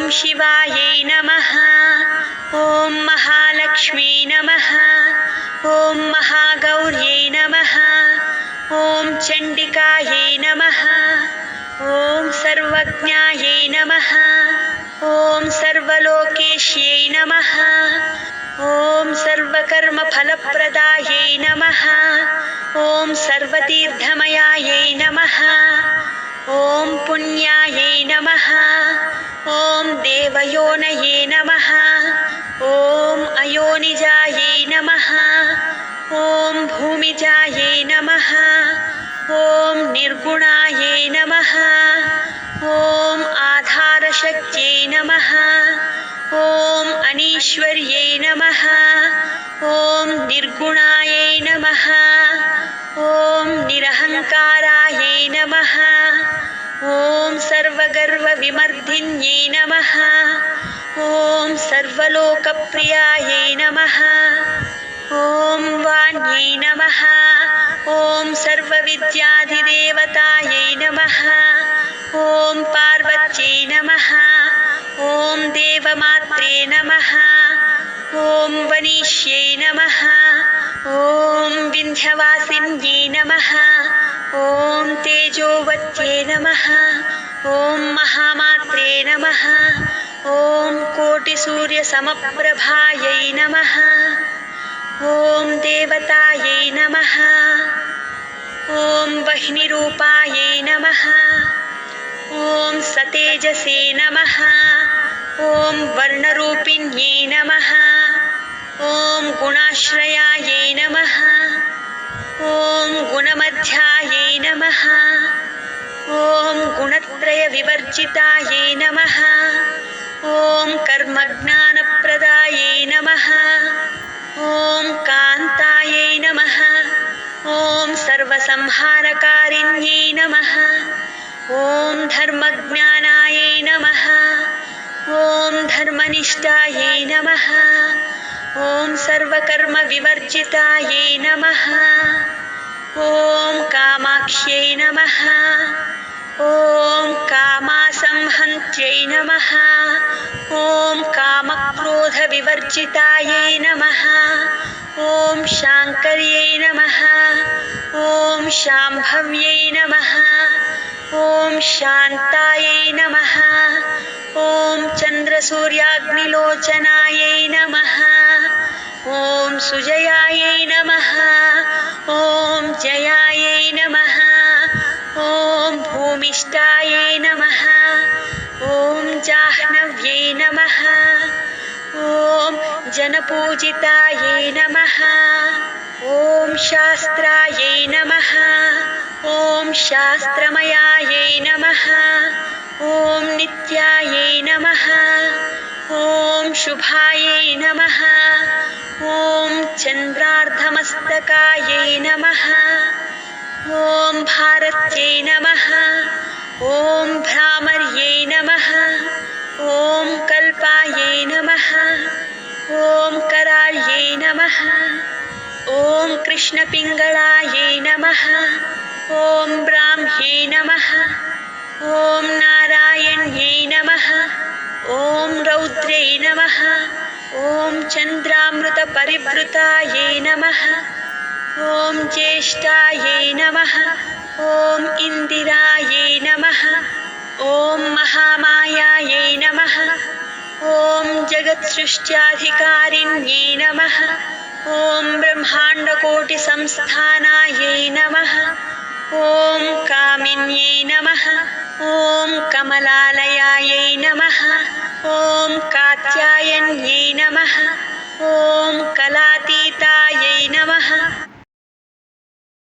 ॐ शिवायै नमः। ॐ महालक्ष्मी नमः। ॐ महागौर्यै नमः। ॐ चण्डिकायै नमः। ॐ सर्वज्ञायै नमः। ॐ सर्वलोकेश्यै नमः। ॐ सर्वकर्मफलप्रदायै नमः। ॐ सर्वतीर्थमयायै नमः। ॐ पुण्यायै नमः। ॐ देवयोनये नमः। ॐ अयोनिजायै नमः। ॐ भूमिजायै नमः। ॐ निर्गुणायै नमः। ॐ आधारशक्त्यै नमः। ॐ अनीश्वर्यै नमः। ॐ निर्गुणायै नमः। ॐ निरहङ्कारायै नमः। ॐ सर्वगर्वविमर्दिन्यै नमः। ॐ सर्वलोकप्रियायै नमः। ॐ वाण्यै नमः। ॐ सर्वविद्याधिदेवतायै नमः। ॐ पार्वत्यै नमः। ॐ देवमात्रे नमः। ॐ वनीष्यै नमः। ॐ विन्ध्यवासिन्यै नमः। ॐ तेजोवत्यै नमः। ॐ महामात्रे नमः। ॐ कोटिसूर्यसमप्रभायै नमः। ॐ देवतायै नमः। ॐ वह्निरूपायै नमः। ॐ सतेजसे नमः। ॐ वर्णरूपिण्यै नमः। ॐ गुणाश्रयायै नमः। ॐ गुणमध्यायै नमः। ॐ गुणत्रयविवर्जितायै नमः। ॐ कर्मज्ञानप्रदायै नमः। ॐ कान्तायै नमः। ॐ सर्वसंहारकारिण्यै नमः। ॐ धर्मज्ञानायै नमः। ॐ धर्मनिष्ठायै नमः। ॐ सर्वकर्मविवर्जितायै नमः। ॐ कामाक्ष्यै नमः। ॐ कामासंहन्त्यै नमः। ॐ कामक्रोधविवर्जितायै नमः। ॐ शाङ्कर्यै नमः। ॐ शाम्भव्यै नमः। ॐ शान्तायै नमः। ॐ चन्द्रसूर्याग्निलोचनायै नमः। ॐ सुजयायै नमः। ॐ जयायै नमः। ॐ भूमिष्ठायै नमः। ॐ जाह्नव्यै नमः। ॐ जनपूजितायै नमः। ॐ शास्त्रायै नमः। ॐ शास्त्रमयायै नमः। ॐ नित्यायै नमः। ॐ शुभायै नमः। ॐ चन्द्रार्धमस्तकायै नमः। ॐ भारत्यै नमः। ॐ भ्रामर्यै नमः। ॐ कल्पायै नमः। ॐ कराळ्यै नमः। ॐ कृष्णपिङ्गळायै नमः। ॐ ब्राह्म्यै नमः। ॐ नारायण्यै नमः। ॐ रौद्र्यै नमः। ॐ चन्द्रामृतपरिवृतायै नमः। ॐ ज्येष्ठायै नमः। ॐ इन्दिरायै नमः। ॐ महामायायै नमः। ॐ जगत्सृष्ट्याधिकारिण्यै नमः। ॐ ब्रह्माण्डकोटिसंस्थानायै नमः। ॐ कामिन्यै नमः। ॐ कमलालयायै नमः। ॐ कात्यायन्यै नमः। ॐ कलातीतायै नमः।